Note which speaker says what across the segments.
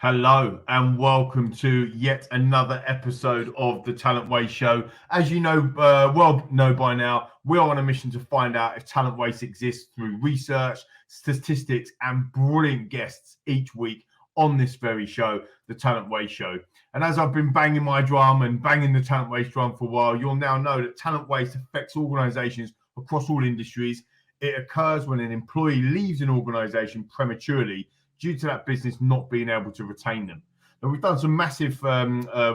Speaker 1: Hello and welcome to yet another episode of the Talent Waste Show. As you know, know by now, we're on a mission to find out if talent waste exists through research, statistics, and brilliant guests each week on this very show, the Talent Waste Show. And as I've been banging my drum and banging the talent waste drum for a while, you'll now know that talent waste affects organizations across all industries. It occurs when an employee leaves an organization prematurely due to that business not being able to retain them. Now, we've done some massive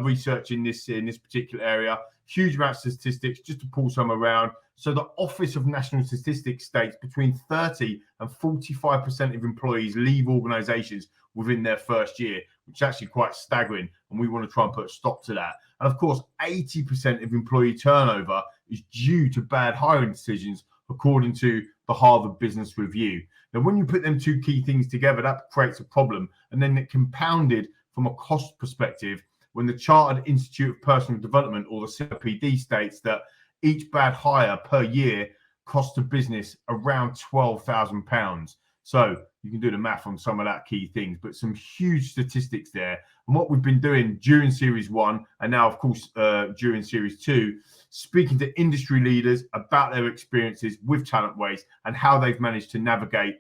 Speaker 1: research in this particular area, huge amounts of statistics, just to pull some around. So the Office of National Statistics states between 30 and 45% of employees leave organizations within their first year, which is actually quite staggering. And we want to try and put a stop to that. And of course, 80% of employee turnover is due to bad hiring decisions, according to the Harvard Business Review. Now, when you put them two key things together, that creates a problem. And then it compounded from a cost perspective when the Chartered Institute of Personal Development, or the CIPD, states that each bad hire per year costs a business around £12,000. So you can do the math on some of that key things, but some huge statistics there. And what we've been doing during Series 1 and now, of course, during Series 2, speaking to industry leaders about their experiences with talent waste and how they've managed to navigate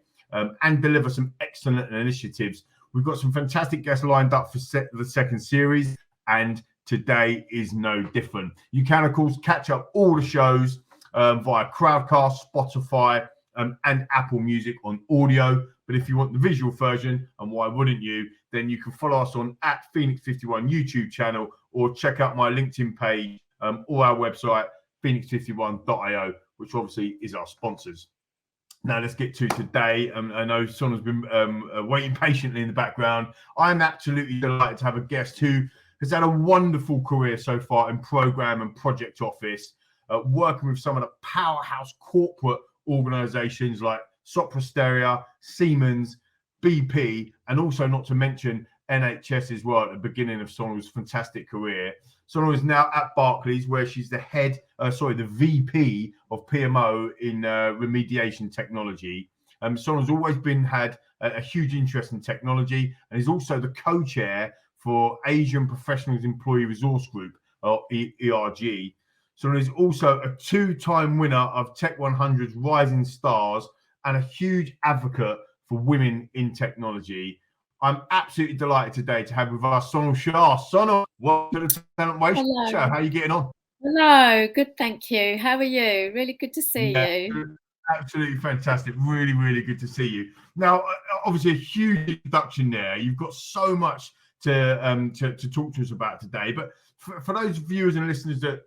Speaker 1: and deliver some excellent initiatives. We've got some fantastic guests lined up for the second series, and today is no different. You can, of course, catch up all the shows via Crowdcast, Spotify, and Apple Music on audio. But if you want the visual version, and why wouldn't you, then you can follow us on @Phoenix51 YouTube channel, or check out my LinkedIn page or our website, Phoenix51.io, which obviously is our sponsors. Now let's get to today. I know Sonal's been waiting patiently in the background. I'm absolutely delighted to have a guest who has had a wonderful career so far in program and project office, working with some of the powerhouse corporate organizations like Sopra Steria, Siemens, BP, and also not to mention NHS as well at the beginning of Sonal's fantastic career. Sonal is now at Barclays, where she's the the VP of PMO in remediation technology. Sonal's always had a huge interest in technology, and is also the co-chair for Asian Professionals Employee Resource Group, or ERG. Sonal is also a two-time winner of Tech 100's Rising Stars and a huge advocate for women in technology. I'm absolutely delighted today to have with us Sonal Shah. Sonal, welcome to the Talent Waste Show. How are you getting on?
Speaker 2: Hello, good, thank you. How are you? Really good to see you.
Speaker 1: Absolutely fantastic. Really, really good to see you. Now, obviously, a huge introduction there. You've got so much to talk to us about today. But for those viewers and listeners that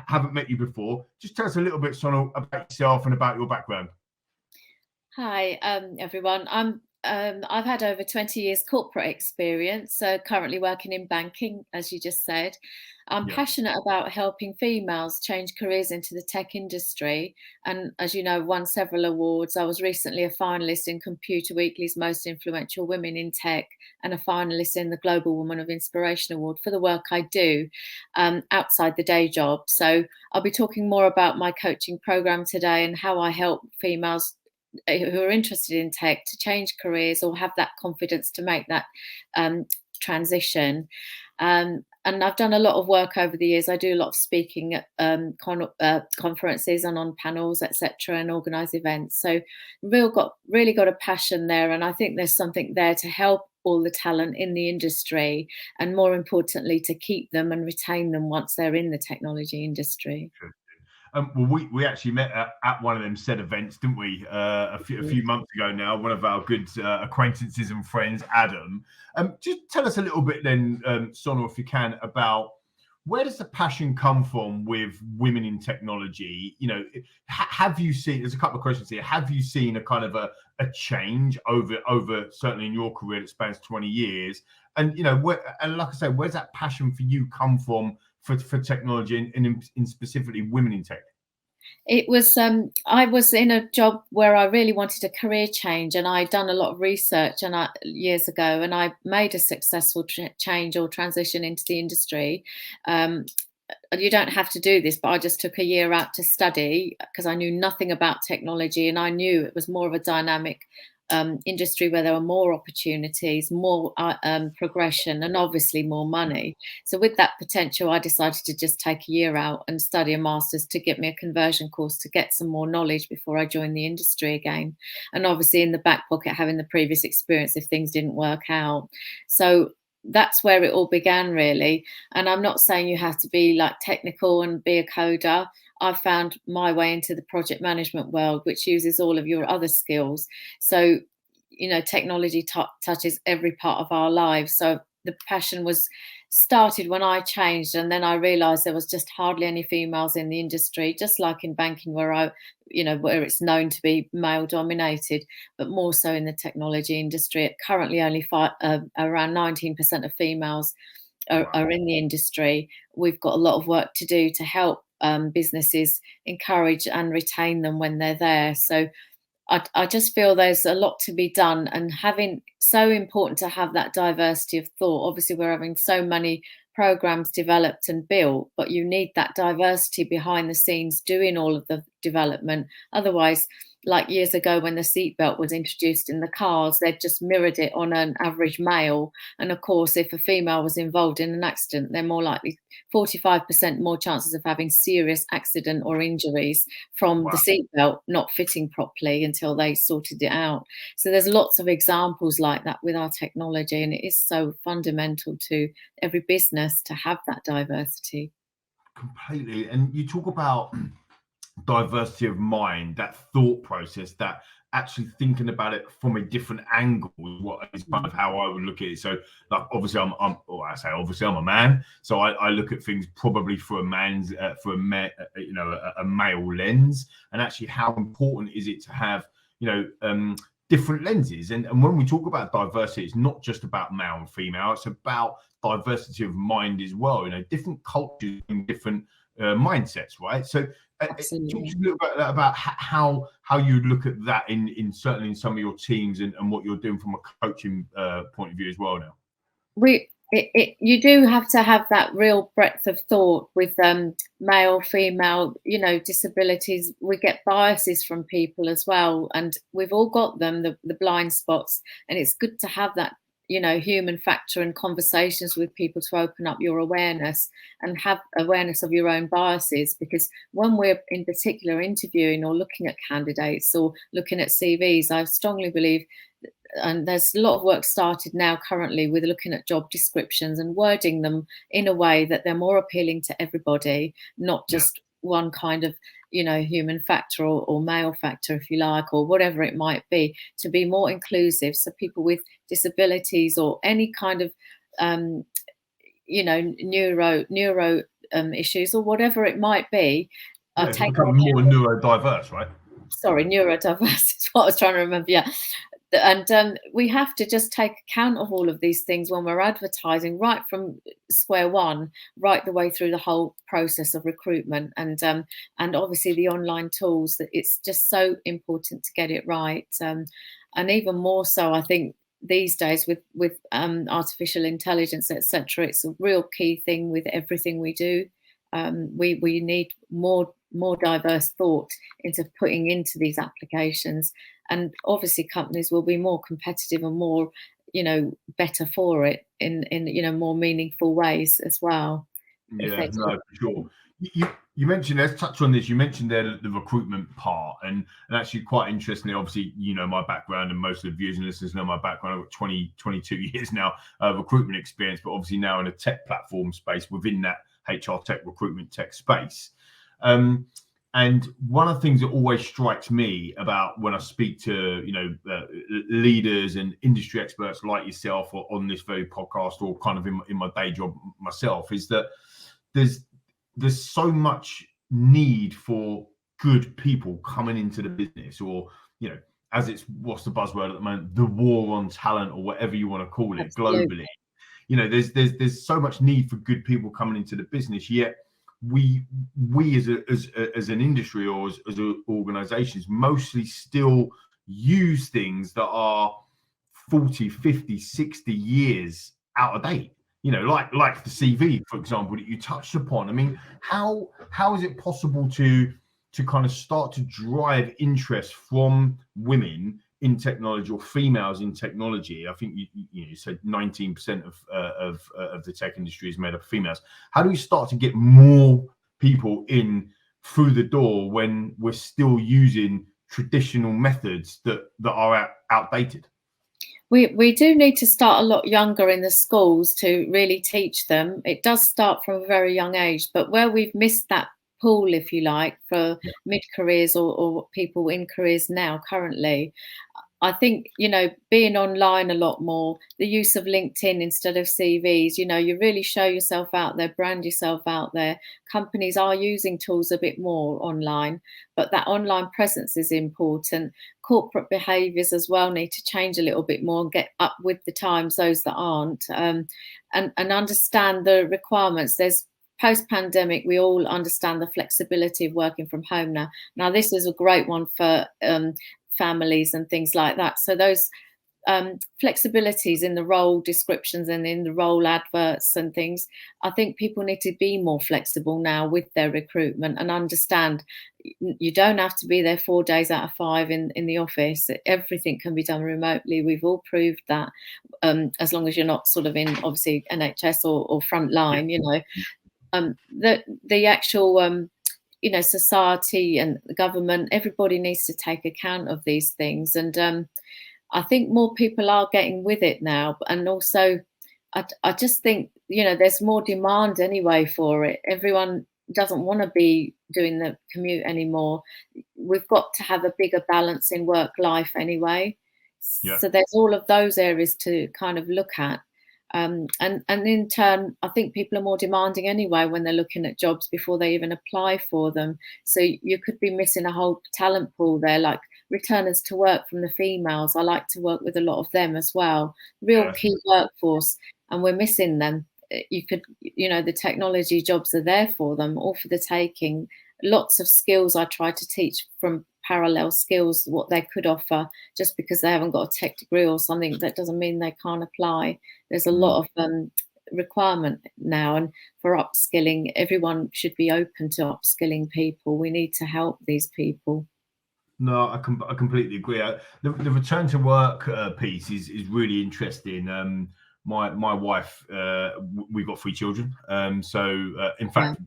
Speaker 1: haven't met you before, just tell us a little bit, Sonal, about yourself and about your background.
Speaker 2: Hi, everyone. I've had over 20 years corporate experience, so currently working in banking, as you just said. I'm passionate about helping females change careers into the tech industry. And as you know, won several awards. I was recently a finalist in Computer Weekly's Most Influential Women in Tech and a finalist in the Global Woman of Inspiration Award for the work I do outside the day job. So I'll be talking more about my coaching program today and how I help females who are interested in tech to change careers or have that confidence to make that transition. And I've done a lot of work over the years. I do a lot of speaking at conferences and on panels, etc., and organise events. So really got a passion there, and I think there's something there to help all the talent in the industry, and more importantly, to keep them and retain them once they're in the technology industry.
Speaker 1: Well, we actually met at one of them said events, didn't we? A few months ago now. One of our good acquaintances and friends, Adam. Just tell us a little bit then, Sonal, if you can, about where does the passion come from with women in technology? Have you seen? There's a couple of questions here. Have you seen a kind of a change over certainly in your career that spans 20 years? And and like I say, where's that passion for you come from? For technology and in specifically women in tech?
Speaker 2: It was, I was in a job where I really wanted a career change, and I'd done a lot of research years ago, and I made a successful change or transition into the industry. You don't have to do this, but I just took a year out to study because I knew nothing about technology, and I knew it was more of a dynamic industry where there were more opportunities, more progression, and obviously more money. So with that potential, I decided to just take a year out and study a master's to get me a conversion course to get some more knowledge before I joined the industry again. And obviously in the back pocket, having the previous experience if things didn't work out. So that's where it all began, really. And I'm not saying you have to be like technical and be a coder. I found my way into the project management world, which uses all of your other skills. So, technology touches every part of our lives. So the passion was started when I changed, and then I realized there was just hardly any females in the industry, just like in banking where where it's known to be male dominated, but more so in the technology industry. Currently only around 19% of females are in the industry. We've got a lot of work to do to help businesses encourage and retain them when they're there. So I just feel there's a lot to be done, and so important to have that diversity of thought. Obviously, we're having so many programs developed and built, but you need that diversity behind the scenes doing all of the development. Otherwise, like years ago when the seatbelt was introduced in the cars, they'd just mirrored it on an average male. And of course, if a female was involved in an accident, they're more likely 45% more chances of having serious accident or injuries from the seatbelt not fitting properly until they sorted it out. So there's lots of examples like that with our technology, and it is so fundamental to every business to have that diversity.
Speaker 1: Completely. And you talk about diversity of mind, that thought process, that actually thinking about it from a different angle, what is kind of how I would look at it. So like obviously I'm a man, so I look at things probably through a man's a male lens, and actually how important is it to have different lenses. And when we talk about diversity, it's not just about male and female, it's about diversity of mind as well. Different cultures and different mindsets, right? So talk to me a little bit about how you look at that in certainly in some of your teams and what you're doing from a coaching point of view as well now.
Speaker 2: You do have to have that real breadth of thought with male, female, disabilities. We get biases from people as well, and we've all got them, the blind spots, and it's good to have that human factor and conversations with people to open up your awareness and have awareness of your own biases. Because when we're in particular interviewing or looking at candidates or looking at CVs, I strongly believe, and there's a lot of work started now currently with looking at job descriptions and wording them in a way that they're more appealing to everybody, not just one kind of human factor or male factor, if you like, or whatever it might be, to be more inclusive, so people with disabilities or any kind of neuro issues or whatever it might be,
Speaker 1: become more neurodiverse, right?
Speaker 2: Sorry, neurodiverse is what I was trying to remember. Yeah. And we have to just take account of all of these things when we're advertising, right from square one, right the way through the whole process of recruitment, and obviously the online tools. That it's just so important to get it right, and even more so, I think these days with artificial intelligence, etc. It's a real key thing with everything we do. We need more diverse thought into putting into these applications. And obviously companies will be more competitive and more, better for it in more meaningful ways as well.
Speaker 1: Yeah, no, for sure. You mentioned, let's touch on this. You mentioned there the recruitment part, and actually quite interestingly, obviously, my background, and most of the viewers and listeners know my background. I've got 22 years now of recruitment experience, but obviously now in a tech platform space within that HR tech, recruitment tech space. And one of the things that always strikes me about when I speak to, leaders and industry experts like yourself, or on this very podcast, or kind of in my day job myself, is that there's so much need for good people coming into the business, or, as what's the buzzword at the moment, the war on talent, or whatever you want to call it. Absolutely. Globally. There's so much need for good people coming into the business, yet we as an industry, or as organizations, mostly still use things that are 40, 50, 60 years out of date, like the CV, for example, that you touched upon. I mean, how is it possible to kind of start to drive interest from women in technology, or females in technology. I think you said 19% of the tech industry is made up of females. How do we start to get more people in through the door when we're still using traditional methods that are outdated?
Speaker 2: We do need to start a lot younger in the schools to really teach them. It does start from a very young age, but where we've missed that pool, if you like, for mid-careers or people in careers now currently, I think, being online a lot more, the use of LinkedIn instead of CVs, you really show yourself out there, brand yourself out there. Companies are using tools a bit more online, but that online presence is important. Corporate behaviours as well need to change a little bit more and get up with the times, those that aren't, and understand the requirements. There's post-pandemic, we all understand the flexibility of working from home now. Now, this is a great one for families and things like that. So those flexibilities in the role descriptions and in the role adverts and things, I think people need to be more flexible now with their recruitment and understand you don't have to be there 4 days out of 5 in the office. Everything can be done remotely. We've all proved that, as long as you're not sort of in, obviously, NHS or front line, the actual society and the government, everybody needs to take account of these things. And I think more people are getting with it now. And also, I just think, there's more demand anyway for it. Everyone doesn't want to be doing the commute anymore. We've got to have a bigger balance in work life anyway. So there's all of those areas to kind of look at. And in turn, I think people are more demanding anyway when they're looking at jobs before they even apply for them. So you could be missing a whole talent pool there, like returners to work from the females. I like to work with a lot of them as well. Real key workforce, and we're missing them. You could, the technology jobs are there for them, all for the taking. Lots of skills I try to teach from parallel skills, what they could offer. Just because they haven't got a tech degree or something, that doesn't mean they can't apply. There's a lot of requirement now, and for upskilling, everyone should be open to upskilling people. We need to help these people.
Speaker 1: No, I completely agree. The return to work piece is really interesting. My wife, we've got 3 children. In fact,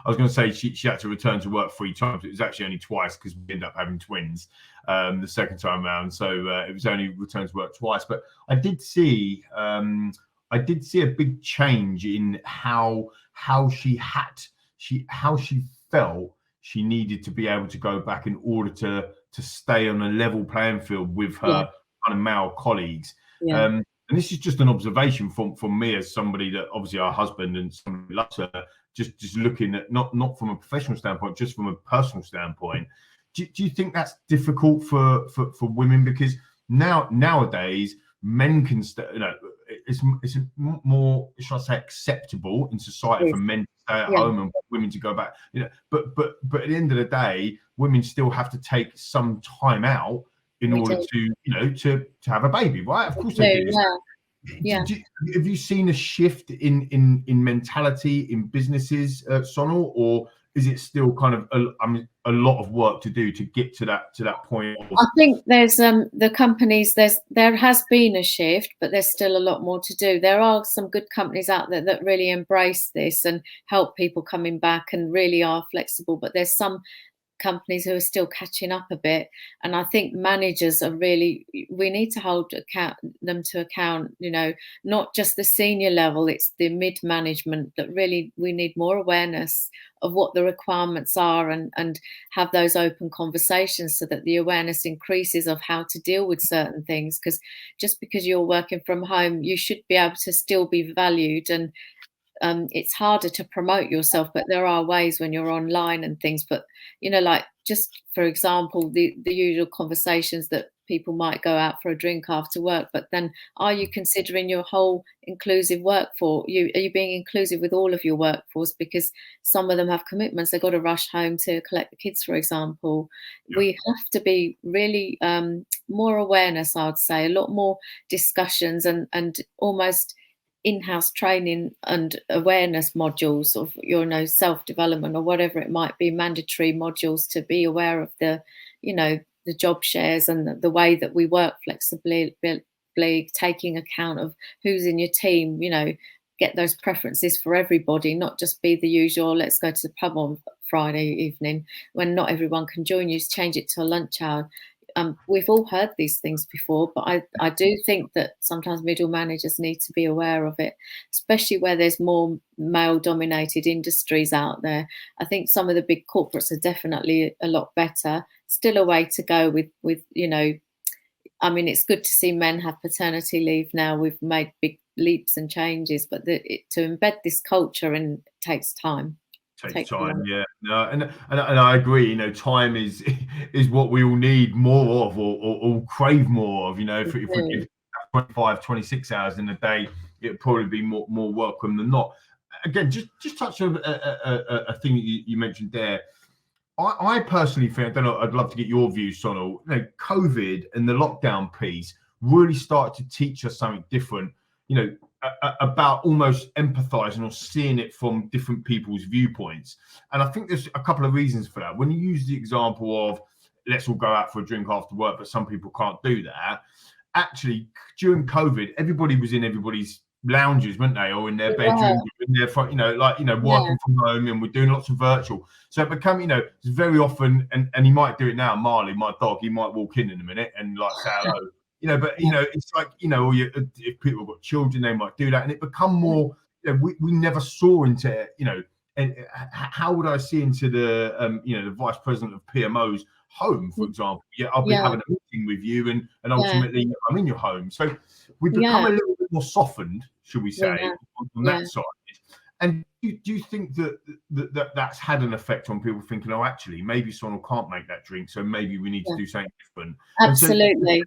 Speaker 1: I was going to say she had to return to work 3 times. It was actually only twice because we ended up having twins the second time around. So it was only return to work twice. But I did see a big change in how she felt she needed to be able to go back in order to stay on a level playing field with her kind of male colleagues. And this is just an observation from me as somebody that obviously our husband and somebody loves her, just looking at not from a professional standpoint, just from a personal standpoint. Do you think that's difficult for women? Because nowadays men can it's more, should I say, acceptable in society for men to stay at home and women to go back. But at the end of the day, women still have to take some time out in order to have a baby, right? Of course they do. Have you seen a shift in mentality in businesses, Sonal, or is it still kind of a lot of work to do to get to that point?
Speaker 2: I think there's the companies, there has been a shift, but there's still a lot more to do. There are some good companies out there that really embrace this and help people coming back and really are flexible, but there's some companies who are still catching up a bit. And I think managers are really, we need to hold them to account, not just the senior level, it's the mid-management that really, we need more awareness of what the requirements are and have those open conversations so that the awareness increases of how to deal with certain things. Because just because you're working from home, you should be able to still be valued, and it's harder to promote yourself, but there are ways when you're online and things. But like, just for example, the usual conversations that people might go out for a drink after work, but then are you considering your whole inclusive workforce? Are you being inclusive with all of your workforce? Because some of them have commitments, they've got to rush home to collect the kids, for example. We have to be really more awareness, I'd say, a lot more discussions and almost in-house training and awareness modules of self-development or whatever it might be, mandatory modules to be aware of the the job shares and the way that we work flexibly, taking account of who's in your team, get those preferences for everybody, not just be the usual, let's go to the pub on Friday evening when not everyone can join you, change it to a lunch hour. We've all heard these things before, but I do think that sometimes middle managers need to be aware of it, especially where there's more male-dominated industries out there. I think some of the big corporates are definitely a lot better. Still a way to go with I mean, it's good to see men have paternity leave now. We've made big leaps and changes, but to embed this culture takes time.
Speaker 1: Takes time, yeah. No, and I agree. Time is what we all need more of, or crave more of. If we give 25, 26 hours in a day, it'd probably be more welcome than not. Again, just touch on a thing that you mentioned there. I personally think, I don't know, I'd love to get your views, Sonal. COVID and the lockdown piece really started to teach us something different. About almost empathizing or seeing it from different people's viewpoints. And I think there's a couple of reasons for that. When you use the example of let's all go out for a drink after work, but some people can't do that. Actually, during COVID, everybody was in everybody's lounges, weren't they, or in their bedrooms, in their front, working from home, and we're doing lots of virtual. So it become, it's very often, and he might do it now. Marley, my dog, he might walk in a minute and say hello. But it's like, or if people have got children, they might do that, and it become more. We never saw into and how would I see into the the vice president of PMO's home, for example? I'll be having a meeting with you, and ultimately I'm in your home. So we become a little bit more softened, should we say, on that side. And do you think that's had an effect on people thinking, oh, actually, maybe someone can't make that drink, so maybe we need to do something different?
Speaker 2: Absolutely.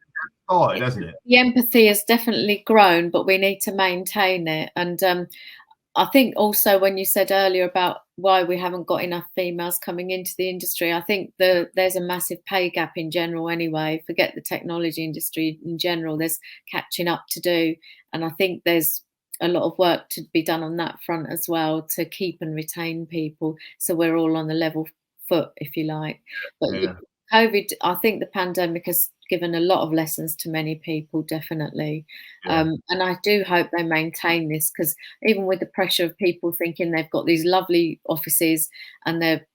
Speaker 1: Hasn't it?
Speaker 2: The empathy has definitely grown, but we need to maintain it. And I think also when you said earlier about why we haven't got enough females coming into the industry, I think there's a massive pay gap in general anyway. Forget the technology industry in general, there's catching up to do. And I think there's a lot of work to be done on that front as well, to keep and retain people, so we're all on the level foot, if you like. But COVID, I think the pandemic has given a lot of lessons to many people, definitely. And I do hope they maintain this, because even with the pressure of people thinking they've got these lovely offices and they're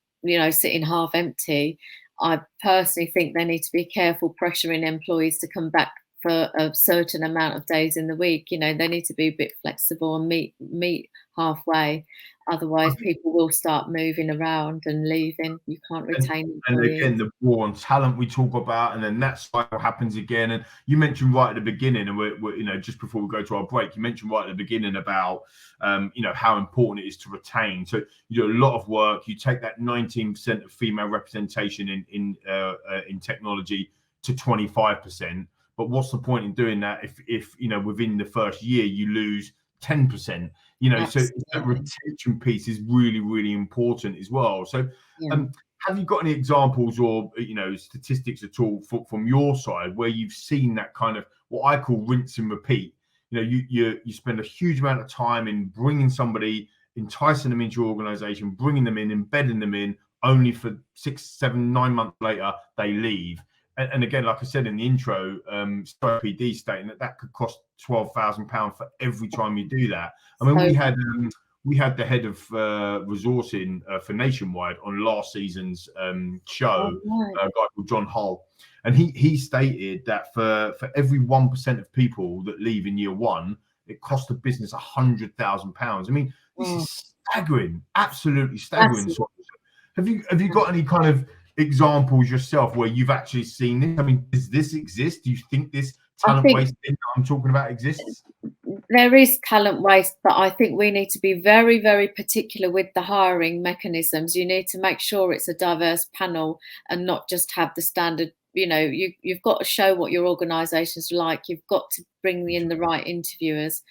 Speaker 2: sitting half empty, I personally think they need to be careful pressuring employees to come back for a certain amount of days in the week. They need to be a bit flexible and meet halfway. Otherwise, people will start moving around and leaving. You can't retain
Speaker 1: and
Speaker 2: employees.
Speaker 1: again, the war on talent we talk about, and then that cycle happens again. And you mentioned right at the beginning, and we're just before we go to our break, you mentioned right at the beginning about how important it is to retain. So you do a lot of work. You take that 19% of female representation in technology to 25%. But what's the point in doing that if within the first year you lose 10%? So that retention piece is really, really important as well. So have you got any examples or statistics at all from your side where you've seen that kind of what I call rinse and repeat? You spend a huge amount of time in bringing somebody, enticing them into your organization, bringing them in, embedding them in, only for 6, 7, 9 months later they leave. And again, like I said in the intro, PD stating that could cost £12,000 for every time you do that. I mean, we had the head of resourcing for Nationwide on last season's show, a guy called John Hull, and he stated that for every 1% of people that leave in year one, it cost the business £100,000. I mean, this is staggering, absolutely staggering. Have you got any kind of examples yourself where you've actually seen this? I mean, does this exist? Do you think this talent waste thing that I'm talking about exists?
Speaker 2: There is talent waste, but I think we need to be very, very particular with the hiring mechanisms. You need to make sure it's a diverse panel and not just have the standard. You've got to show what your organisation's like. You've got to bring in the right interviewers.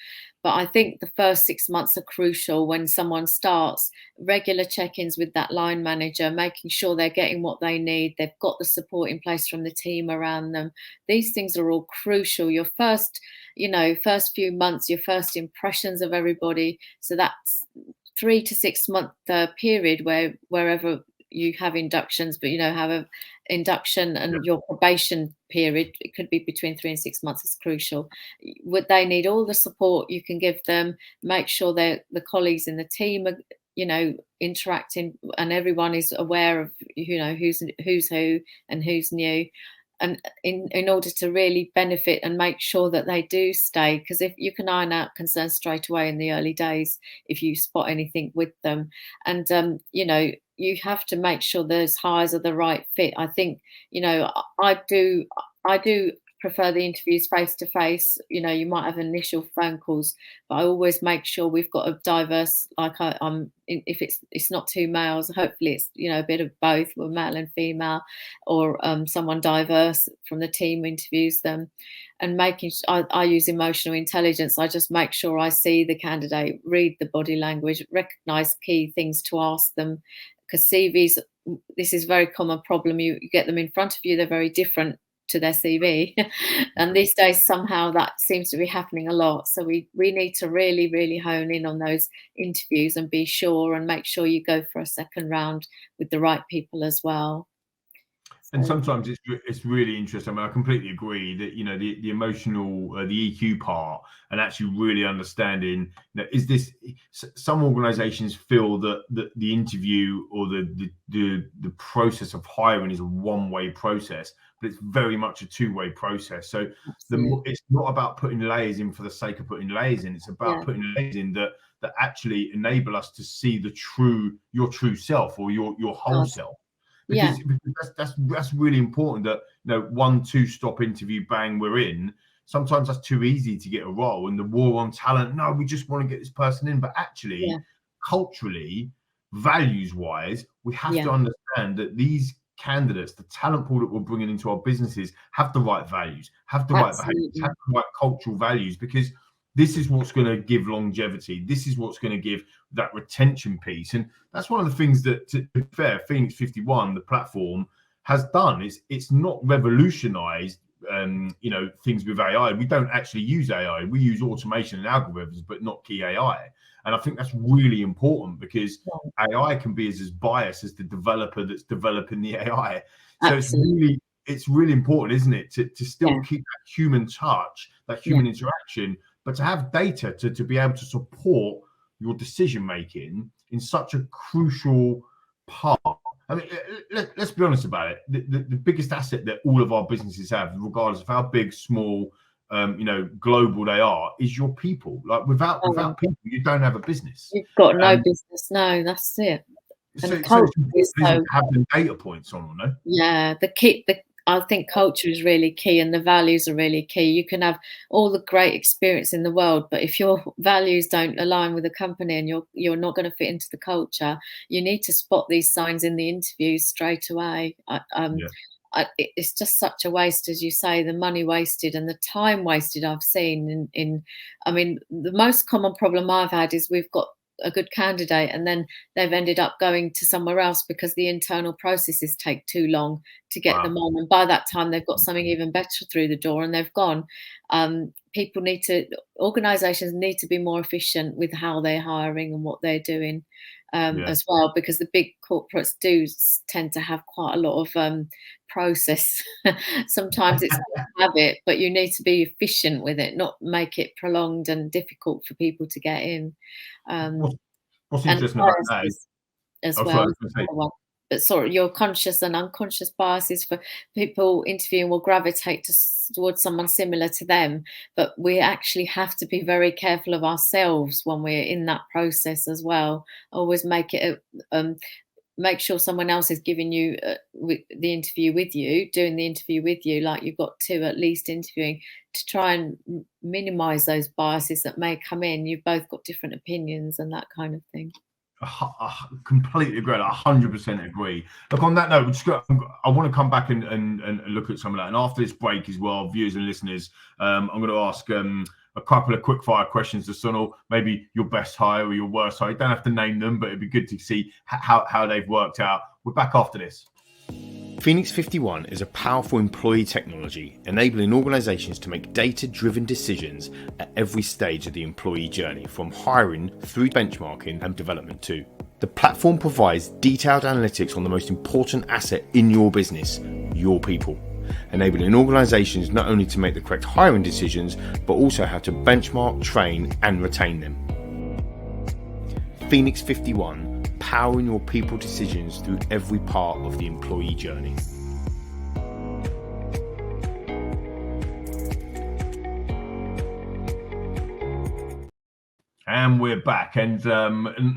Speaker 2: But I think the first 6 months are crucial when someone starts. Regular check-ins with that line manager, making sure they're getting what they need. They've got the support in place from the team around them. These things are all crucial. Your first few months, your first impressions of everybody. So that's 3 to 6 month period wherever you have inductions, but have induction and your probation period, it could be between 3 and 6 months, is crucial. Would they need all the support you can give them? Make sure that the colleagues in the team are, interacting, and everyone is aware of, who's who and who's new. And in order to really benefit and make sure that they do stay, because if you can iron out concerns straight away in the early days, if you spot anything with them, and you have to make sure those hires are the right fit. I think I do prefer the interviews face to face. You might have initial phone calls, but I always make sure we've got a diverse, if it's not two males, hopefully it's a bit of both, with male and female, or someone diverse from the team interviews them. And I use emotional intelligence. I just make sure I see the candidate, read the body language, recognize key things to ask them, because CVs, this is a very common problem. You get them in front of you, they're very different to their CV. And these days, somehow that seems to be happening a lot. So we need to really, really hone in on those interviews and be sure and make sure you go for a second round with the right people as well.
Speaker 1: And sometimes it's really interesting. I mean, I completely agree that the emotional, the EQ part, and actually really understanding that is this. Some organisations feel that the interview or the process of hiring is a one-way process, but it's very much a two-way process. So it's not about putting layers in for the sake of putting layers in. It's about putting layers in that actually enable us to see your true self, or your whole self. Because that's really important, that 1-2 stop interview, bang, we're in. Sometimes that's too easy to get a role, and the war on talent, no, we just want to get this person in. But actually, culturally, values wise, we have to understand that these candidates, the talent pool that we're bringing into our businesses, have the right values, have the right behaviors, have the right cultural values, because this is what's going to give longevity. This is what's going to give that retention piece. And that's one of the things that, to be fair, Phoenix51, the platform, has done. It's not revolutionized, things with AI. We don't actually use AI. We use automation and algorithms, but not key AI. And I think that's really important, because AI can be as biased as the developer that's developing the AI. So it's really important, isn't it, to still keep that human touch, that human interaction, but to have data to be able to support your decision making in such a crucial part. I mean, let's be honest about it. The biggest asset that all of our businesses have, regardless of how big, small, global they are, is your people. Like without people, you don't have a business.
Speaker 2: You've got no business. No, that's it.
Speaker 1: So it's important to have the data points on, no?
Speaker 2: Yeah, I think culture is really key, and the values are really key. You can have all the great experience in the world, but if your values don't align with the company and you're not going to fit into the culture, you need to spot these signs in the interviews straight away. It's just such a waste, as you say, the money wasted and the time wasted I've seen I mean, the most common problem I've had is we've got a good candidate and then they've ended up going to somewhere else because the internal processes take too long to get them on, and by that time they've got something even better through the door and they've gone. Organizations need to be more efficient with how they're hiring and what they're doing as well, because the big corporates do tend to have quite a lot of process. Sometimes it's good to have it, but you need to be efficient with it, not make it prolonged and difficult for people to get in.
Speaker 1: What's interesting about that is,
Speaker 2: as well. But sorry, your conscious and unconscious biases for people interviewing will gravitate towards someone similar to them. But we actually have to be very careful of ourselves when we're in that process as well. Always make sure someone else is giving you the interview with you, doing the interview with you, like you've got two at least interviewing, to try and minimize those biases that may come in. You've both got different opinions and that kind of thing.
Speaker 1: I completely agree. 100% agree. Look, on that note, I want to come back and look at some of that. And after this break as well, viewers and listeners, I'm going to ask a couple of quick fire questions to Sonal, maybe your best hire or your worst hire. You don't have to name them, but it'd be good to see how they've worked out. We're back after this.
Speaker 3: Phoenix51 is a powerful employee technology enabling organizations to make data-driven decisions at every stage of the employee journey, from hiring through benchmarking and development too. The The platform provides detailed analytics on the most important asset in your business, your people, enabling organisations not only to make the correct hiring decisions, but also how to benchmark, train and retain them. Phoenix51, powering your people decisions through every part of the employee journey.
Speaker 1: And we're back, and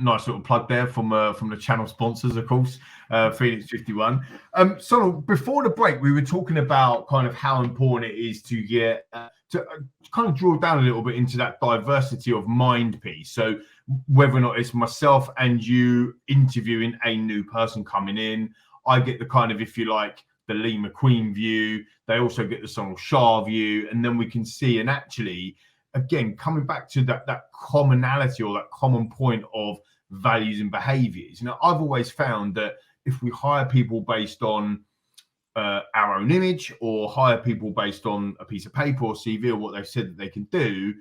Speaker 1: nice little plug there from the channel sponsors, of course, Phoenix51. So before the break, we were talking about kind of how important it is to get to kind of draw down a little bit into that diversity of mind piece. So whether or not it's myself and you interviewing a new person coming in, I get the kind of, if you like, the Lee McQueen view. They also get the Sonal Shah view, and then we can see, and actually, again, coming back to that commonality or that common point of values and behaviors. I've always found that if we hire people based on our own image, or hire people based on a piece of paper or CV or what they've said that they can do,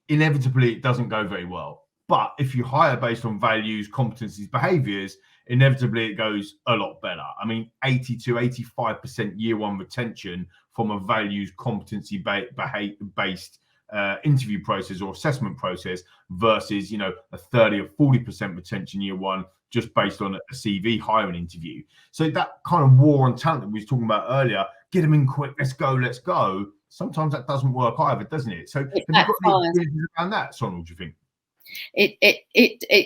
Speaker 1: inevitably it doesn't go very well. But if you hire based on values, competencies, behaviors, inevitably it goes a lot better. I mean, 80 to 85% year one retention from a values, competency based interview process or assessment process versus a 30 or 40% retention year one just based on a CV hiring interview. So that kind of war on talent that we was talking about earlier, get them in quick, let's go. Sometimes that doesn't work either, doesn't it? So have you got any experiences around that, Sonal, do you think?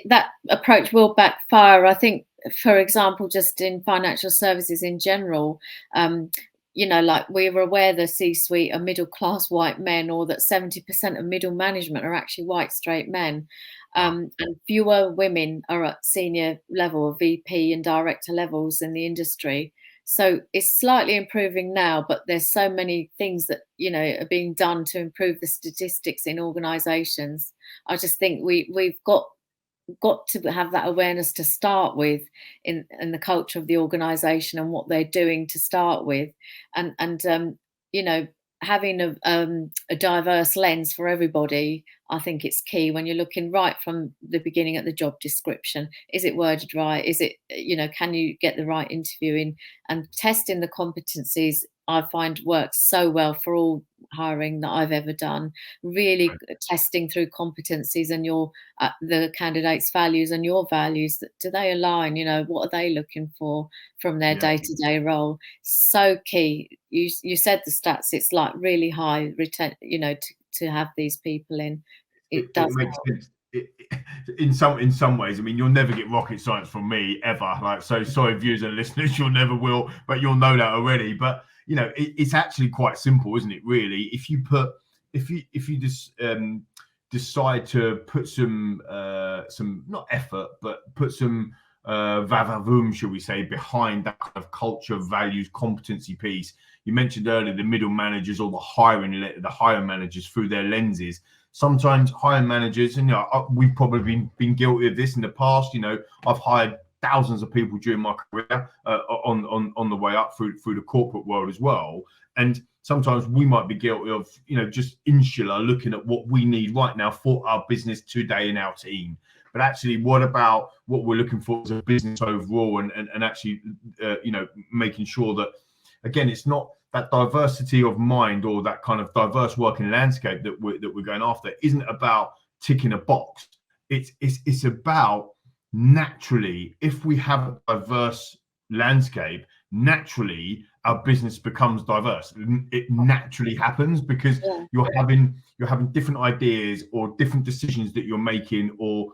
Speaker 2: That approach will backfire. I think, for example, just in financial services in general, like we were aware the C-suite are middle-class white men, or that 70% of middle management are actually white straight men, and fewer women are at senior level, VP and director levels in the industry. So it's slightly improving now, but there's so many things that are being done to improve the statistics in organisations. I just think we've got to have that awareness to start with in the culture of the organization and what they're doing to start with, and having a diverse lens for everybody. I think it's key when you're looking right from the beginning at the job description. Is it worded right? Is it, can you get the right interview in? And testing the competencies, I find, works so well for all hiring that I've ever done. Really testing through competencies and the candidate's values and your values. Do they align? What are they looking for from their day-to-day role? So key. You said the stats. It's like really high to have these people in. It does
Speaker 1: make sense. In some ways, I mean, you'll never get rocket science from me ever. Like, so sorry, viewers and listeners, you'll never will, but you'll know that already. But it's actually quite simple, isn't it? Really, if you just decide to put some not effort, but put some vavavoom, shall we say, behind that kind of culture, values, competency piece. You mentioned earlier the middle managers or the hiring managers through their lenses. Sometimes hiring managers, and we've probably been guilty of this in the past. I've hired thousands of people during my career on the way up through the corporate world as well. And sometimes we might be guilty of, just insular, looking at what we need right now for our business today in our team. But actually, what about what we're looking for as a business overall, and actually, making sure that, again, it's not that diversity of mind or that kind of diverse working landscape that we're going after isn't about ticking a box. It's about, naturally, if we have a diverse landscape, naturally our business becomes diverse. It naturally happens because you're having different ideas or different decisions that you're making, or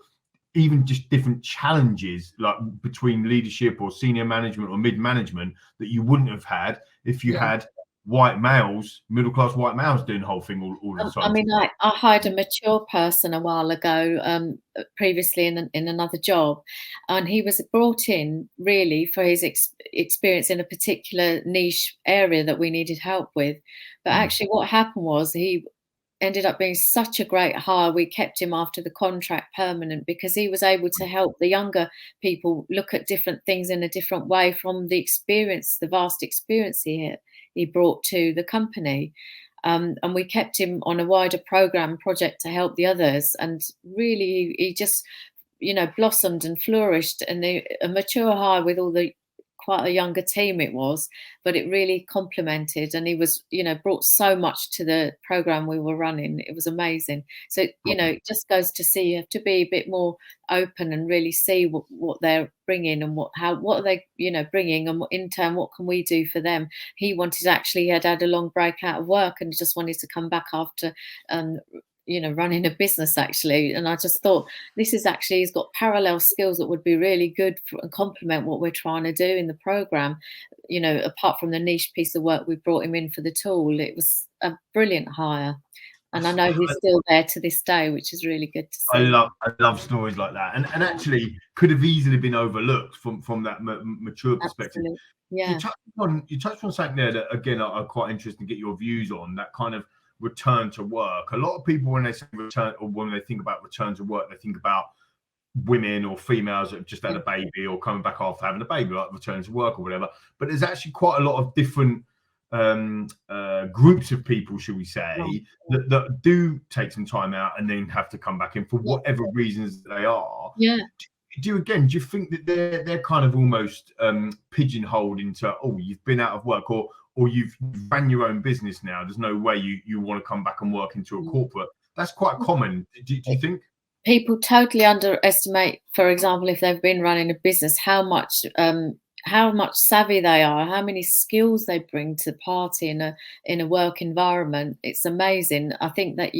Speaker 1: even just different challenges, like between leadership or senior management or mid management, that you wouldn't have had if you had white males, middle-class white males, doing the whole thing all the time.
Speaker 2: I mean, I hired a mature person a while ago, previously in another job, and he was brought in really for his experience in a particular niche area that we needed help with. But actually what happened was he ended up being such a great hire. We kept him after the contract permanent because he was able to help the younger people look at different things in a different way from the vast experience he brought to the company. And we kept him on a wider project to help the others. And really, he just blossomed and flourished, and a mature hire with quite a younger team it was, but it really complemented, and he was, brought so much to the program we were running. It was amazing. So, it just goes to see, you have to be a bit more open and really see what they're bringing and what are they, bringing, and in turn, what can we do for them? He had a long break out of work and just wanted to come back after, running a business actually. And I just thought, he's got parallel skills that would be really good and complement what we're trying to do in the program. Apart from the niche piece of work we brought him in for the tool, it was a brilliant hire. And I know he's still there to this day, which is really good to see.
Speaker 1: I love stories like that, and actually could have easily been overlooked from that mature perspective.
Speaker 2: Absolutely. Yeah.
Speaker 1: You touched on something there that again are quite interesting to get your views on, that kind of return to work. A lot of people, when they say return, or when they think about return to work, they think about women or females that have just had a baby or coming back after having a baby, like return to work or whatever. But there's actually quite a lot of different groups of people, should we say, that do take some time out and then have to come back in for whatever reasons they are.
Speaker 2: Yeah.
Speaker 1: Do you think that they're kind of almost pigeonholed into, you've been out of work, or you've ran your own business now, there's no way you want to come back and work into a corporate? That's quite common. Do you think?
Speaker 2: People totally underestimate, for example, if they've been running a business, how much savvy they are, how many skills they bring to the party in a work environment. It's amazing. I think that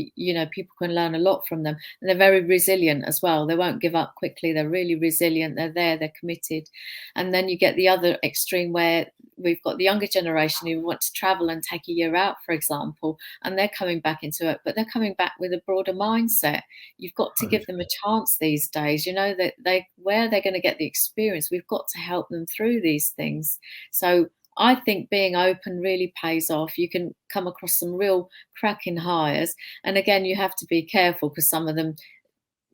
Speaker 2: people can learn a lot from them, and they're very resilient as well. They won't give up quickly. They're really resilient. They're committed. And then you get the other extreme where we've got the younger generation who want to travel and take a year out, for example, and they're coming back into it, but they're coming back with a broader mindset. You've got to give them a chance these days. That where they're going to get the experience, we've got to help them through these things. So I think being open really pays off. You can come across some real cracking hires, and again, you have to be careful, because some of them,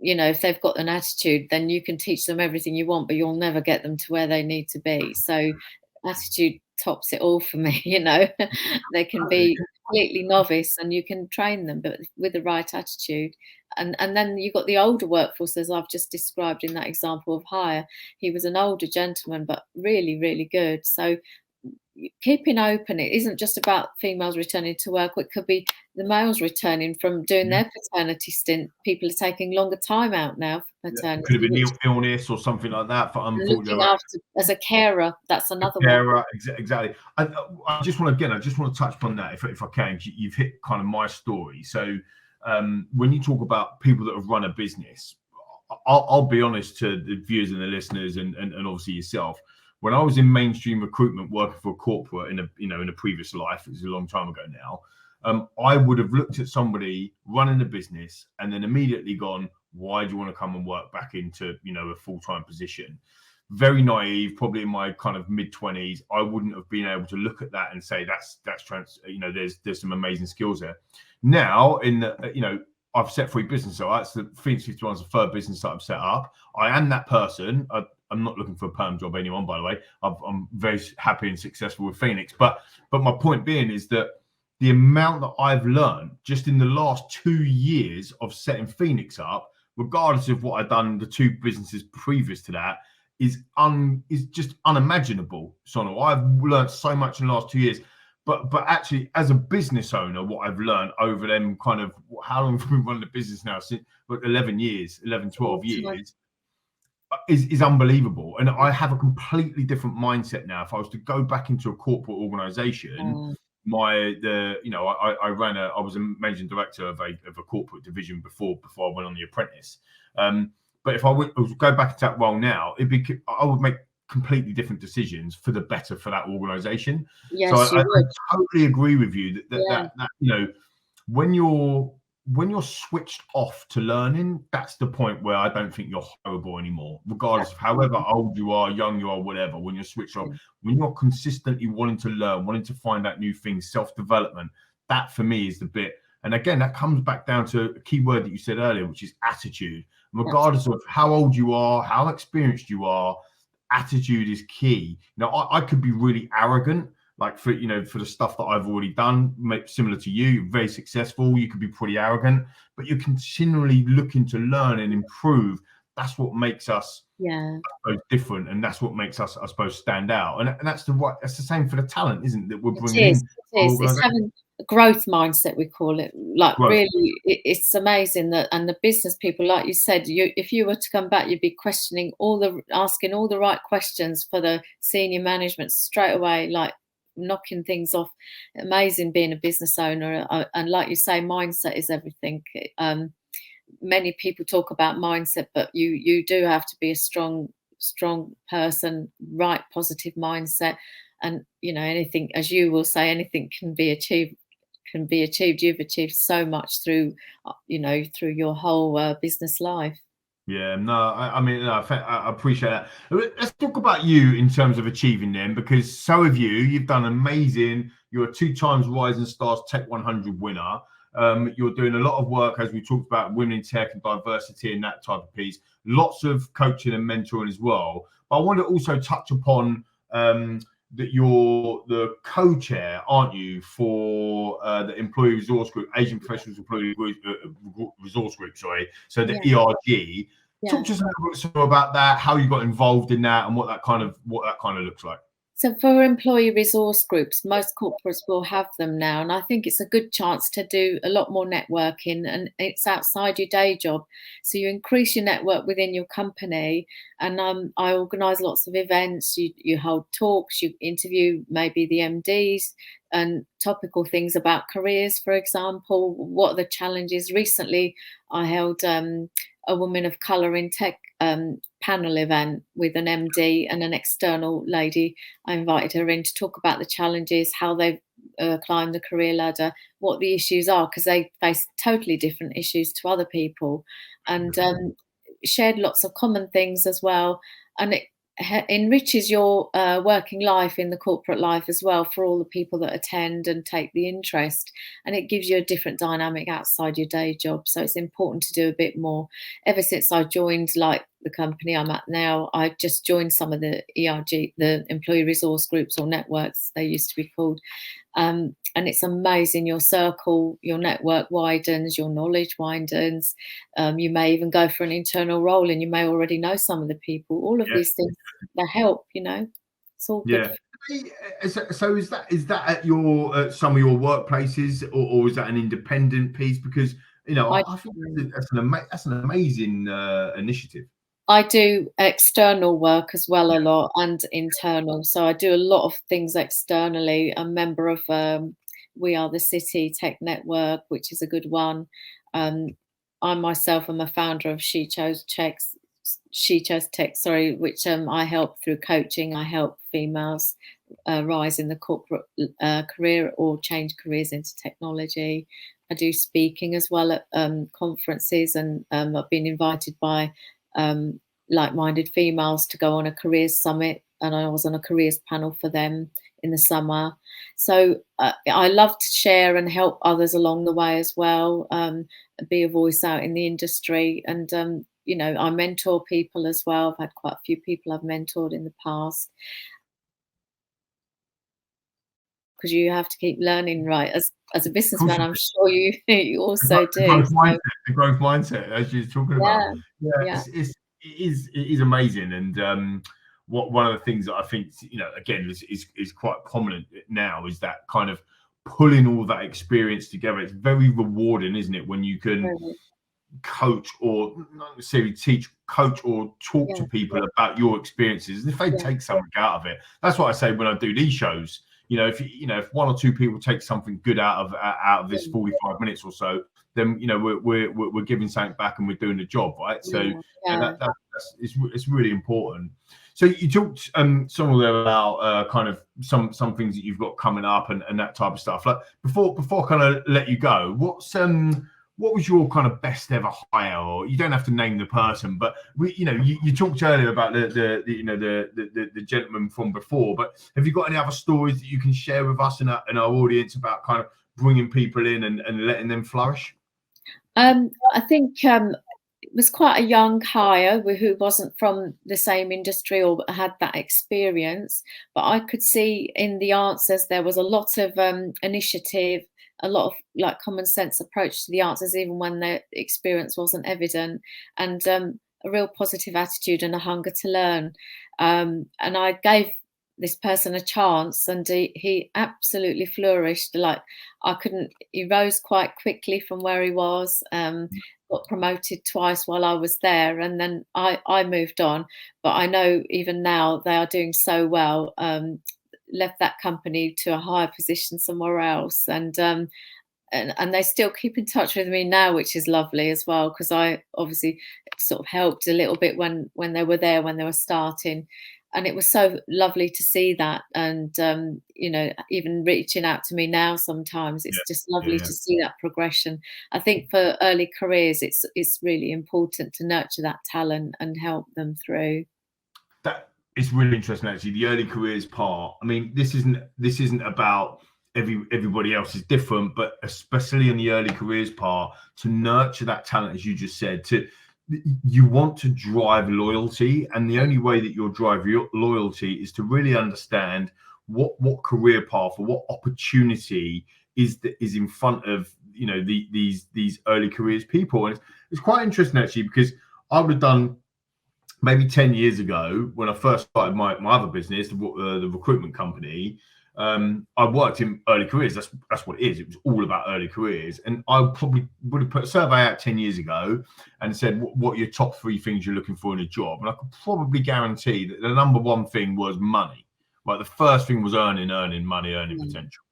Speaker 2: if they've got an attitude, then you can teach them everything you want, but you'll never get them to where they need to be. So attitude tops it all for me. They can be completely novice and you can train them, but with the right attitude. And then you've got the older workforce, as I've just described in that example of hire. He was an older gentleman, but really, really good. So keeping open, it isn't just about females returning to work. It could be the males returning from doing their paternity stint. People are taking longer time out now for paternity.
Speaker 1: Could have been illness or something like that. For
Speaker 2: looking after as a carer, that's another one.
Speaker 1: Exactly. I just want to touch upon that if I can. You've hit kind of my story. So when you talk about people that have run a business, I'll be honest to the viewers and the listeners, and obviously yourself. When I was in mainstream recruitment, working for a corporate in a previous life, it was a long time ago now, I would have looked at somebody running a business and then immediately gone, why do you want to come and work back into, a full-time position? Very naive, probably in my kind of mid-20s, I wouldn't have been able to look at that and say that's there's some amazing skills there. Now, I've set 3 businesses. So that's the Phoenix51 is the 3rd business that I've set up. I am that person. I'm not looking for a perm job, anyone, by the way. I'm very happy and successful with Phoenix. But my point being is that the amount that I've learned just in the last 2 years of setting Phoenix up, regardless of what I've done, the 2 businesses previous to that, is just unimaginable. Sonal, I've learned so much in the last 2 years. But actually, as a business owner, what I've learned over them kind of, how long have we been running the business now? Since 11 years, 11, 12 years. Is unbelievable. And I have a completely different mindset now. If I was to go back into a corporate organization, I was a managing director of a corporate division before I went on the Apprentice. But if I would go back to that role now, I would make completely different decisions for the better for that organization.
Speaker 2: Yes,
Speaker 1: so I totally agree with you that when you're switched off to learning, that's the point where I don't think you're horrible anymore, regardless of however old you are, young you are, whatever. When you're switched off, when you're consistently wanting to learn, wanting to find out new things, self-development, that for me is the bit. And again, that comes back down to a key word that you said earlier, which is attitude. Regardless of how old you are, how experienced you are, attitude is key. I could be really arrogant, like for the stuff that I've already done, similar to you, very successful. You could be pretty arrogant, but you're continually looking to learn and improve. that's what makes us different, and that's what makes us, I suppose, stand out. And that's the same for the talent, isn't it, that we're bringing in?
Speaker 2: It's having a growth mindset, we call it. Like growth. Really, it's amazing that, and the business people, like you said, if you were to come back, you'd be questioning asking all the right questions for the senior management straight away, like knocking things off. Amazing being a business owner, and like you say, mindset is everything. Many people talk about mindset, but you do have to be a strong person, right positive mindset, and anything, as you will say, anything can be achieved. You've achieved so much through your whole business life.
Speaker 1: Yeah, no, I mean, no, I appreciate that. Let's talk about you in terms of achieving them, because so have you. You've done amazing. You're a 2 times Rising Stars Tech 100 winner. You're doing a lot of work, as we talked about, women in tech and diversity and that type of piece. Lots of coaching and mentoring as well. But I want to also touch upon that you're the co-chair, aren't you, for the Employee Resource Group, Asian Professionals Employee Resource Group, sorry. So the ERG. Talk to us a little bit about that, how you got involved in that, and what that kind of looks like.
Speaker 2: So for employee resource groups, most corporates will have them now, and I think it's a good chance to do a lot more networking, and it's outside your day job. So you increase your network within your company, and I organise lots of events. You hold talks, you interview maybe the MDs, and topical things about careers, for example. What are the challenges? Recently, I held a woman of colour in tech panel event with an MD and an external lady. I invited her in to talk about the challenges, how they've climbed the career ladder, what the issues are, because they face totally different issues to other people, and shared lots of common things as well. And it enriches your working life in the corporate life as well, for all the people that attend and take the interest, and it gives you a different dynamic outside your day job. So it's important to do a bit more. Ever since I joined, like the company I'm at now, I just joined some of the ERG, the employee resource groups or networks they used to be called, and it's amazing. Your circle, your network widens, your knowledge widens. You may even go for an internal role, and you may already know some of the people. All of these things that help, it's all good.
Speaker 1: So is that at your some of your workplaces, or is that an independent piece? Because I think that's an amazing initiative.
Speaker 2: I do external work as well, a lot, and internal. So I do a lot of things externally. I'm a member of We Are the City Tech Network, which is a good one. I myself am a founder of She Chose Tech, which I help through coaching. I help females rise in the corporate career or change careers into technology. I do speaking as well at conferences, and I've been invited by like-minded females to go on a careers summit, and I was on a careers panel for them in the summer. So I love to share and help others along the way as well, be a voice out in the industry, and I mentor people as well. I've had quite a few people I've mentored in the past, because you have to keep learning, right? As a businessman, I'm sure you also do.
Speaker 1: The growth mindset, as you're talking about. It is amazing, and one of the things that I think again is quite prominent now is that kind of pulling all that experience together. It's very rewarding, isn't it, when you can coach, or not necessarily teach, coach or talk to people about your experiences, and if they take something out of it. That's what I say when I do these shows. If 1 or 2 people take something good out of this 45 minutes or so, then we're giving something back, and we're doing the job, right? So it's really important. So you talked some about kind of some things that you've got coming up and that type of stuff. Like before I kind of let you go, what was your kind of best ever hire? Or you don't have to name the person, but you talked earlier about the gentleman from before, but have you got any other stories that you can share with us and our audience about kind of bringing people in and letting them flourish?
Speaker 2: I think it was quite a young hire who wasn't from the same industry or had that experience, but I could see in the answers there was a lot of initiative, a lot of like common sense approach to the answers, even when the experience wasn't evident, and a real positive attitude and a hunger to learn. And I gave this person a chance, and he absolutely flourished. Like, he rose quite quickly from where he was, got promoted twice while I was there, and then I moved on. But I know even now they are doing so well. Left that company to a higher position somewhere else, and they still keep in touch with me now, which is lovely as well, because I obviously sort of helped a little bit when they were there, when they were starting. And it was so lovely to see that. And, even reaching out to me now sometimes, it's just lovely to see that progression. I think for early careers, it's really important to nurture that talent and help them through.
Speaker 1: That is really interesting, actually, the early careers part. I mean, this isn't about everybody else is different, but especially in the early careers part, to nurture that talent, as you just said, you want to drive loyalty, and the only way that you'll drive your loyalty is to really understand what career path or what opportunity is in front of these early careers people. And it's quite interesting, actually, because I would have done maybe 10 years ago, when I first started my other business, the recruitment company. I worked in early careers. That's what it is. It was all about early careers. And I probably would have put a survey out 10 years ago and said, what are your top 3 things you're looking for in a job? And I could probably guarantee that the number one thing was money. Right, the first thing was earning money, earning potential.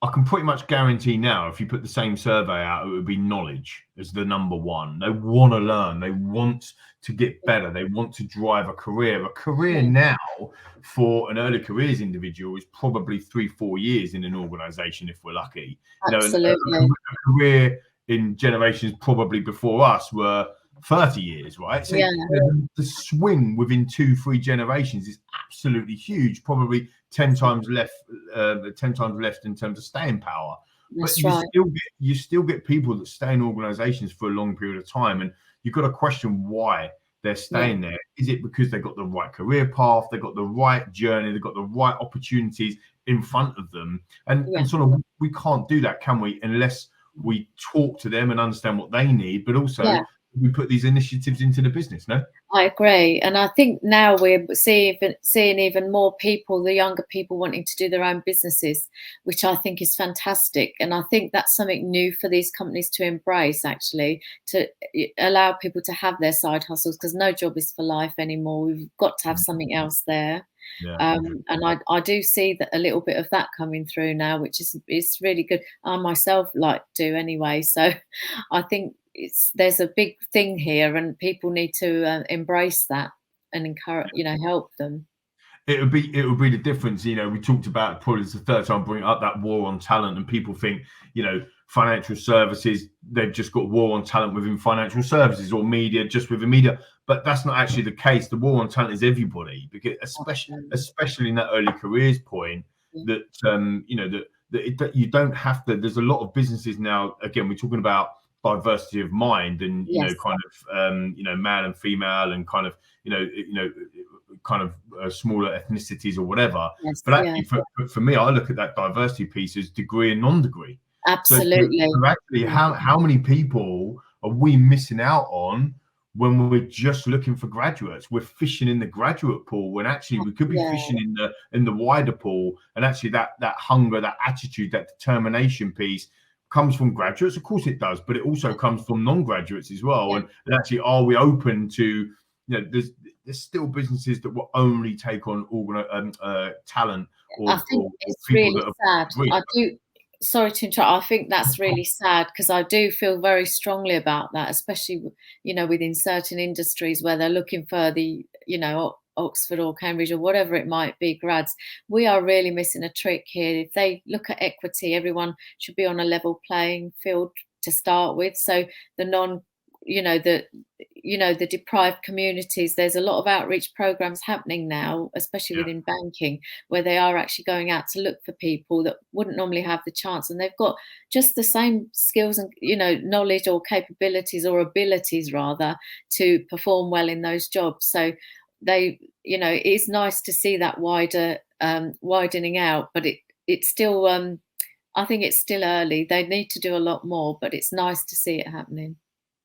Speaker 1: I can pretty much guarantee now, if you put the same survey out, it would be knowledge as the number one. They want to learn. They want to get better. They want to drive a career. A career now for an early careers individual is probably 3-4 years in an organization, if we're lucky.
Speaker 2: Absolutely.
Speaker 1: A career in generations probably before us were 30 years, right? So the swing within 2-3 generations is absolutely huge, probably 10 times left in terms of staying power.
Speaker 2: That's
Speaker 1: but you still get people that stay in organizations for a long period of time, and you've got to question why they're staying there. Is it because they've got the right career path, they've got the right journey, they've got the right opportunities in front of them? And sort of, we can't do that, can we, unless we talk to them and understand what they need, but also we put these initiatives into the business, no?
Speaker 2: I agree. And I think now we're seeing even more people, the younger people, wanting to do their own businesses, which I think is fantastic. And I think that's something new for these companies to embrace, actually, to allow people to have their side hustles, because no job is for life anymore. We've got to have something else there. And I do see that a little bit of that coming through now, which is really good. I myself do anyway. So I think there's a big thing here, and people need to embrace that and encourage, help them.
Speaker 1: It would be the difference. We talked about, probably it's the third time bringing up, that war on talent, and people think, financial services, they've just got war on talent within financial services, or media just within media. But that's not actually the case. The war on talent is everybody, because especially in that early careers point, that that you don't have to. There's a lot of businesses now. Again, we're talking about diversity of mind, and kind of man and female, and kind of smaller ethnicities or whatever. But actually, for me, I look at that diversity piece as degree and non-degree.
Speaker 2: Absolutely.
Speaker 1: So actually, how many people are we missing out on when we're just looking for graduates? We're fishing in the graduate pool, when actually we could be fishing in the wider pool. And actually, that hunger, that attitude, that determination piece comes from graduates. Of course it does, but it also comes from non-graduates as well. And actually, are we open to, there's still businesses that will only take on talent,
Speaker 2: I think it's really sad. Sorry to interrupt. I think that's really sad, because I do feel very strongly about that, especially within certain industries where they're looking for the Oxford or Cambridge or whatever it might be grads. We are really missing a trick here. If they look at equity, everyone should be on a level playing field to start with. So the deprived communities, there's a lot of outreach programs happening now, especially within banking, where they are actually going out to look for people that wouldn't normally have the chance, and they've got just the same skills and knowledge or capabilities, or abilities rather, to perform well in those jobs. So they, it is nice to see that widening out, but it's still I think it's still early. They need to do a lot more, but it's nice to see it happening.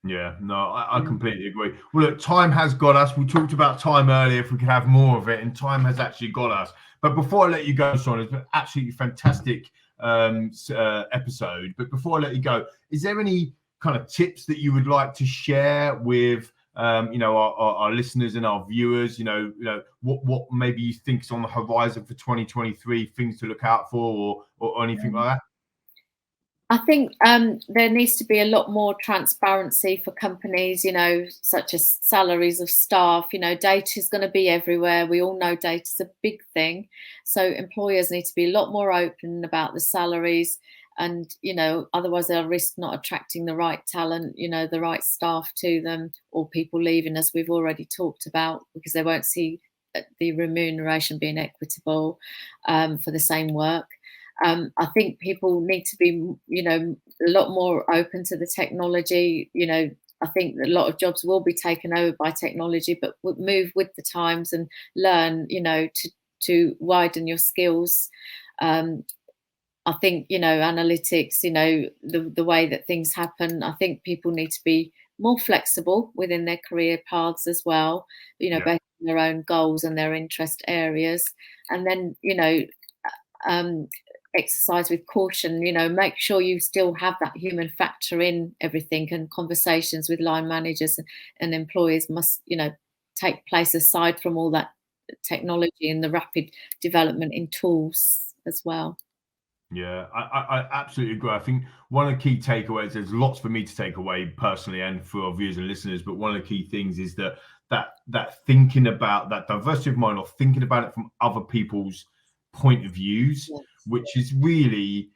Speaker 1: Yeah, no, I completely agree. Well, look, time has got us. We talked about time earlier, if we could have more of it, and time has actually got us. But before I let you go, Son, it's been absolutely fantastic episode. But before I let you go, is there any kind of tips that you would like to share with our listeners and our viewers? What maybe you think is on the horizon for 2023, things to look out for, or anything like that?
Speaker 2: I think there needs to be a lot more transparency for companies, such as salaries of staff. Data is going to be everywhere. We all know data is a big thing. So employers need to be a lot more open about the salaries, and, otherwise they'll risk not attracting the right talent, the right staff to them, or people leaving, as we've already talked about, because they won't see the remuneration being equitable for the same work. I think people need to be, a lot more open to the technology. I think that a lot of jobs will be taken over by technology, but move with the times and learn, to widen your skills. I think, analytics, the way that things happen, I think people need to be more flexible within their career paths as well, based on their own goals and their interest areas. And then, exercise with caution, make sure you still have that human factor in everything, and conversations with line managers and employees must, take place aside from all that technology and the rapid development in tools as well.
Speaker 1: Yeah, I absolutely agree. I think one of the key takeaways, there's lots for me to take away personally and for our viewers and listeners, but one of the key things is that thinking about that diversity of mind, or thinking about it from other people's point of views, which is really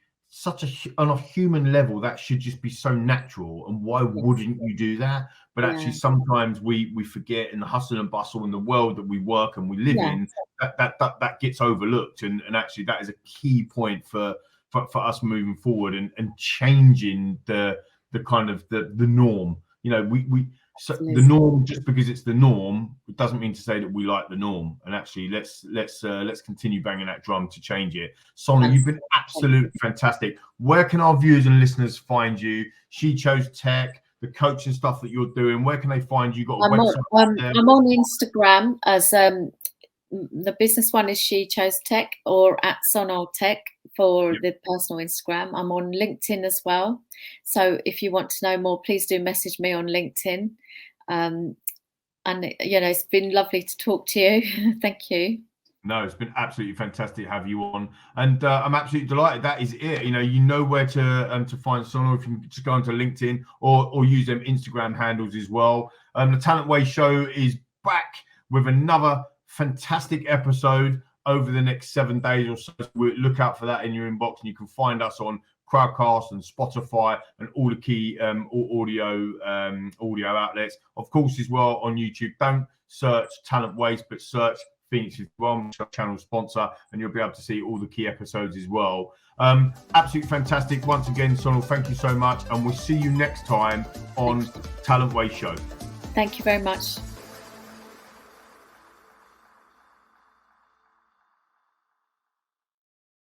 Speaker 1: on a human level, that should just be so natural. And why wouldn't you do that? But actually, sometimes we forget in the hustle and bustle in the world that we work and we live in, that gets overlooked. And actually, that is a key point for us moving forward and changing the kind of the norm. So the norm, just because it's the norm, it doesn't mean to say that we like the norm. And actually, let's continue banging that drum to change it. Sonal, you've been absolutely fantastic. Where can our viewers and listeners find you? She Chose Tech, the coaching stuff that you're doing. Where can they find you? Got a website?
Speaker 2: I'm on Instagram as the business one is She Chose Tech, or at Sonal Tech for the personal Instagram. I'm on LinkedIn as well. So if you want to know more, please do message me on LinkedIn. And it's been lovely to talk to you. Thank you.
Speaker 1: No, it's been absolutely fantastic to have you on, and I'm absolutely delighted. That is it. You know where to find Sonal. If you can just go onto LinkedIn or use them Instagram handles as well. The Talent Way Show is back with another fantastic episode over the next 7 days or so. Look out for that in your inbox, and you can find us on Crowdcast and Spotify and all the key audio outlets. Of course, as well on YouTube. Don't search Talent Waste, but search Phoenix51, channel sponsor, and you'll be able to see all the key episodes as well. Absolutely fantastic. Once again, Sonal, thank you so much, and we'll see you next time on Talent Way Show.
Speaker 2: Thank you very much.